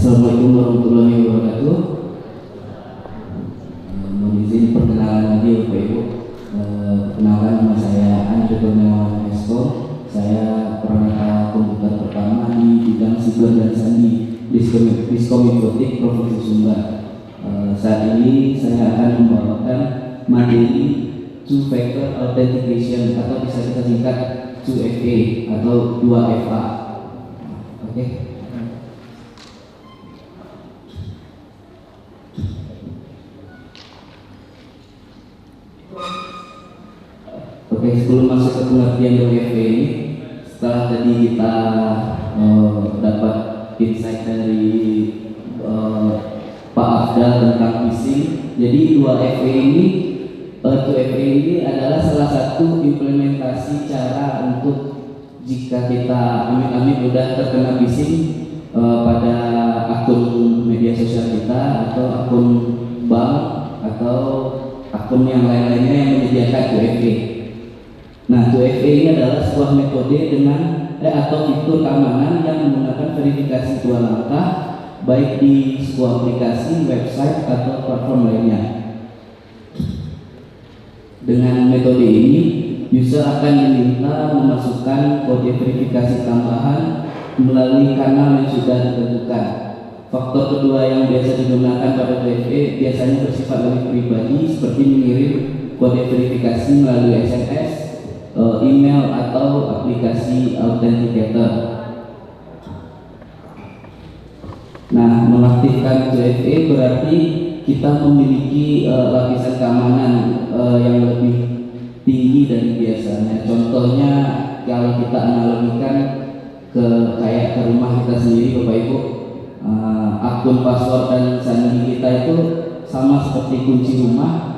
Assalamualaikum warahmatullahi wabarakatuh. Mohon izin perkenalan lagi Bapak Ibu. Perkenalkan nama saya Andre Kurniawan Esko. Saya perawat komputer pertama di bidang siber dan sandi Diskom Infotik Provinsi Sumbar. Saat ini saya akan membawakan materi Two Factor Authentication atau bisa kita singkat 2FA atau 2FA. Oke. Oke, sebelum masuk ke pengertian 2FA ini, setelah tadi kita dapat insight dari Pak Afdal tentang phishing, jadi 2FA ini adalah salah satu implementasi cara untuk jika kita amit-amit udah terkena phishing pada akun media sosial kita atau akun bank atau akun yang lain-lainnya yang menyediakan 2FA. Nah, 2FA ini adalah sebuah metode atau fitur keamanan yang menggunakan verifikasi 2 langkah baik di sebuah aplikasi, website atau platform lainnya. Dengan metode ini, user akan diminta memasukkan kode verifikasi tambahan melalui kanal yang sudah ditentukan. Faktor kedua yang biasa digunakan pada 2FA biasanya bersifat lebih pribadi, seperti mengirim kode verifikasi melalui SMS, email atau aplikasi authenticator. Nah, mengaktifkan 2FA berarti kita memiliki lapisan keamanan yang lebih tinggi dari biasanya. Contohnya kalau kita analogikan kayak ke rumah kita sendiri, Bapak Ibu, akun password dan sandi kita itu sama seperti kunci rumah.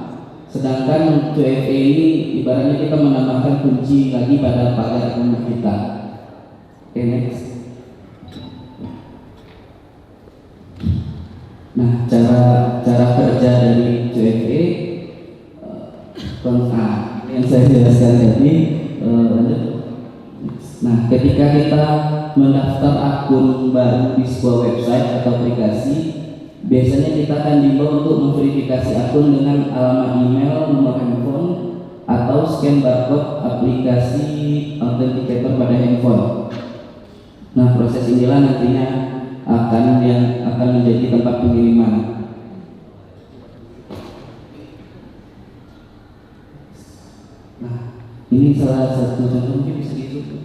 Sedangkan 2FA ini ibaratnya kita menambahkan kunci lagi pada pagar rumah kita. Oke, next. Nah, cara kerja dari 2FA yang saya jelaskan tadi. Lanjut. Nah, ketika kita mendaftar akun baru di sebuah website atau aplikasi, biasanya kita akan diimbau untuk memverifikasi akun dengan alamat email, nomor handphone, atau scan barcode aplikasi authenticator pada handphone. Nah, proses inilah nantinya akan menjadi tempat pengiriman. Nah, ini salah satu contoh, mungkin bisa ditutup.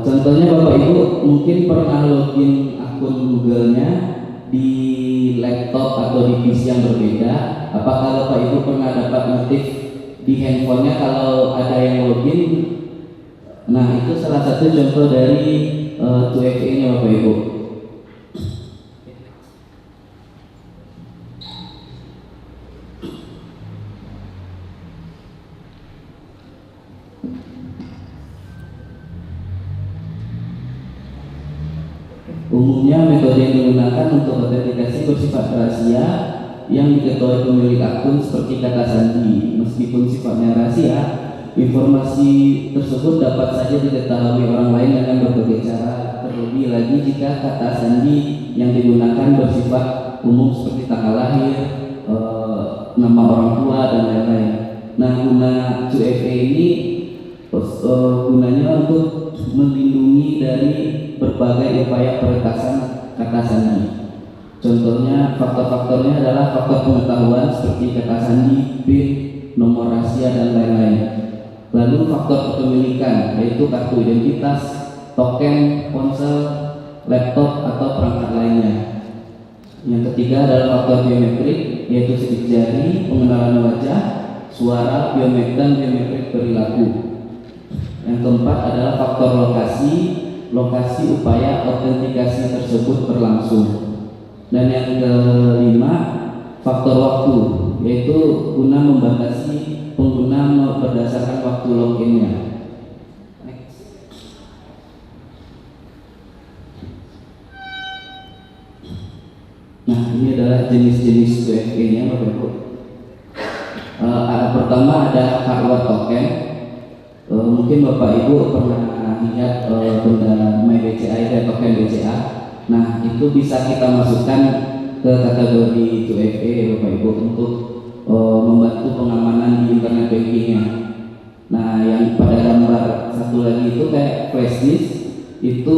Contohnya Bapak Ibu mungkin pernah login akun Google-nya di laptop atau di PC yang berbeda. Apakah Bapak Ibu pernah dapat notif di handphonenya kalau ada yang login? Nah, itu salah satu contoh dari 2FA-nya Bapak Ibu. Umumnya metode yang digunakan untuk autentikasi bersifat rahasia yang diketahui pemilik akun seperti kata sandi. Meskipun sifatnya rahasia, informasi tersebut dapat saja diketahui orang lain dengan berbagai cara. Terlebih lagi jika kata sandi yang digunakan bersifat umum seperti tanggal lahir, nama orang tua dan lain-lain. Nah, guna 2FA ini gunanya untuk melindungi dari berbagai upaya peretasan kata sandi. Contohnya, faktor-faktornya adalah faktor pengetahuan seperti kata sandi, PIN, nomor rahasia dan lain-lain. Lalu faktor kepemilikan, yaitu kartu identitas, token, ponsel, laptop atau perangkat lainnya. Yang ketiga adalah faktor biometrik, yaitu sidik jari, pengenalan wajah, suara, biometrik, biometrik perilaku. Yang keempat adalah faktor lokasi upaya autentikasi tersebut berlangsung. Dan yang kelima, faktor waktu, yaitu guna membatasi pengguna berdasarkan waktu loginnya. Nah, ini adalah jenis-jenis 2FA-nya Bapak Ibu. Pertama ada hardware token. Mungkin Bapak Ibu pernah lihat benda MyBCA itu, token BCA. Nah, itu bisa kita masukkan ke kategori 2FA Bapak Ibu untuk membantu pengamanan di internet bankingnya. Nah, yang pada gambar satu lagi itu kayak flash disk, itu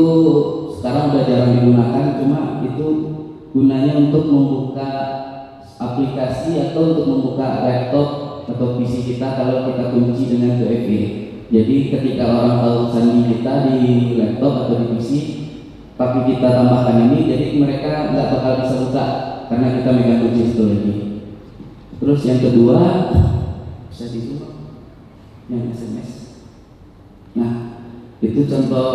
sekarang udah jarang digunakan, cuma itu gunanya untuk membuka aplikasi atau untuk membuka laptop atau PC kita kalau kita kunci dengan 2FA. Jadi ketika orang tahu sandi kita di laptop atau di PC, tapi kita tambahkan ini, jadi mereka nggak bakal bisa buka karena kita megang kunci itu lagi. Terus yang kedua, bisa di yang SMS. Nah, itu contoh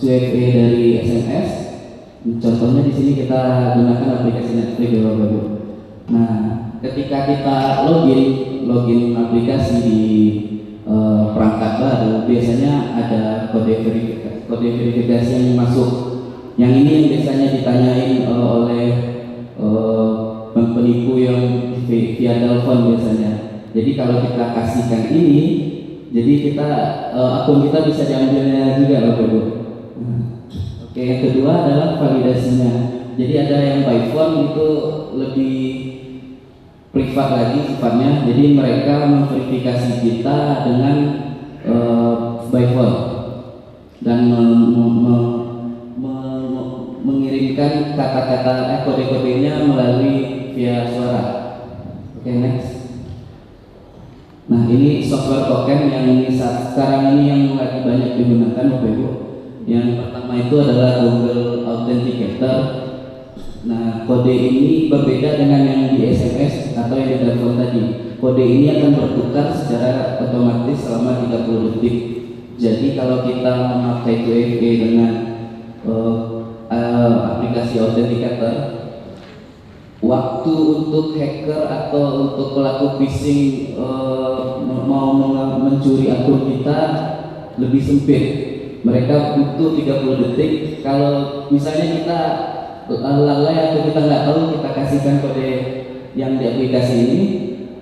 2FA dari SMS. Contohnya di sini kita gunakan aplikasi Netflix ya Bapak Ibu. Nah, ketika kita login aplikasi di perangkat baru, biasanya ada kode verifikasi yang masuk. Yang ini yang biasanya ditanyain oleh penipu yang via telepon biasanya. Jadi kalau kita kasihkan ini, jadi kita akun kita bisa diambilnya juga Bapak Ibu. Oke, yang kedua adalah validasinya. Jadi ada yang by phone itu lebih privat lagi sifatnya. Jadi mereka memverifikasi kita dengan by phone dan mengirimkan kata-kata kode-kodenya melalui via suara. Oke, next. Nah, ini software token yang sekarang ini yang lagi banyak digunakan Bapak Ibu. Yang pertama itu adalah Google Authenticator. Nah, kode ini berbeda dengan yang di SMS atau yang di telepon tadi. Kode ini akan berputar secara otomatis selama 30 detik. Jadi kalau kita memakai 2FA dengan aplikasi Authenticator, waktu untuk hacker atau untuk pelaku phishing mau mencuri akun kita lebih sempit. Mereka butuh 30 detik. Kalau misalnya kita lalai atau kita nggak tahu, kita kasihkan kode yang di aplikasi ini,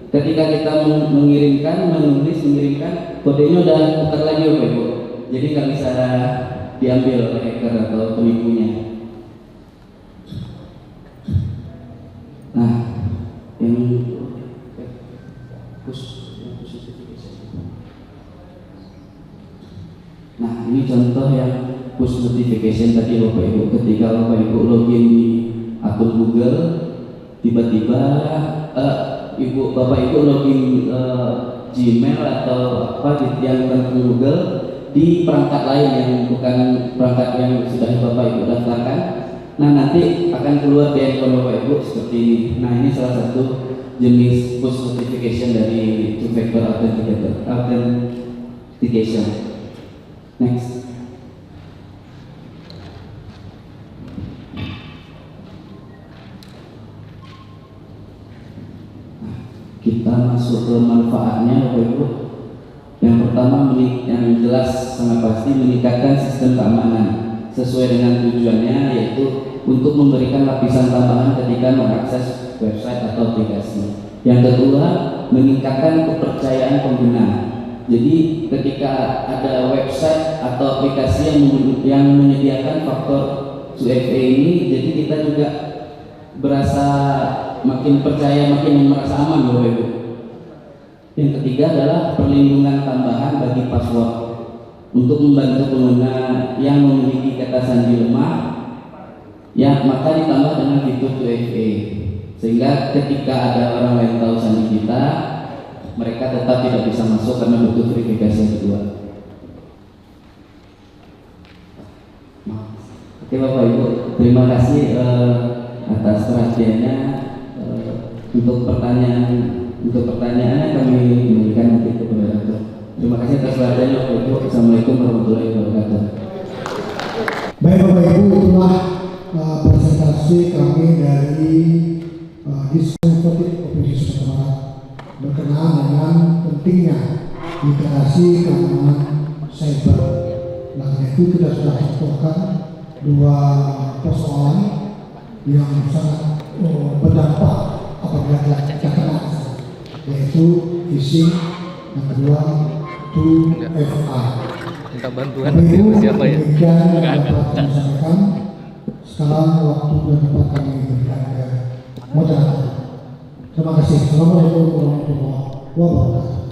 ketika kita mengirimkan, mengirimkan, kodenya udah putar lagi Bapak Ibu. Jadi nggak bisa diambil oleh hacker atau penipunya. Nah, yang nah, ini contoh yang push notification tadi Bapak Ibu. Ketika Bapak Ibu login di akun Google, tiba-tiba Bapak Ibu login Gmail atau apa yang bukan Google di perangkat lain yang bukan perangkat yang sudah Bapak Ibu daftarkan. Nah, nanti akan keluar di handphone Bapak Ibu seperti ini. Nah, ini salah satu jenis push notification dari two-factor authentication. Next. Kita masuk ke manfaatnya Bapak Ibu. Yang pertama, yang jelas sangat pasti meningkatkan sistem keamanan sesuai dengan tujuannya, yaitu untuk memberikan lapisan tambahan ketika mengakses website atau aplikasi. Yang kedua, meningkatkan kepercayaan pengguna. Jadi ketika ada website atau aplikasi yang menyediakan faktor 2FA ini, jadi kita juga berasa makin percaya, makin merasa aman Bapak Ibu. Yang ketiga adalah perlindungan tambahan bagi password untuk membantu pengguna yang memiliki kata sandi lemah, ya maka ditambah dengan fitur 2FA sehingga ketika ada orang lain tahu sandi kita, mereka tetap tidak bisa masuk karena butuh verifikasi yang kedua. Oke Bapak Ibu, terima kasih atas perhatiannya. Untuk pertanyaannya kami memberikan nanti kepada Dokter. Terima kasih atas perhatiannya Bapak Ibu. Assalamualaikum warahmatullahi wabarakatuh. Baik Bapak Ibu, itulah presentasi kami dari Disinformatif Provinsi Sumatera Barat berkenaan dengan pentingnya literasi keamanan cyber. Nah, itu kita sudah contohkan dua persoalan yang sangat berdampak apabila kita kena, yaitu phishing, yang kedua 2FA. Minta bantuan Bapak Ibu, siapa ya? demikian dapat kami sampaikan. Sekarang waktu dan tempat kami berikan ke moderator. Terima kasih. Assalamualaikum warahmatullahi wabarakatuh.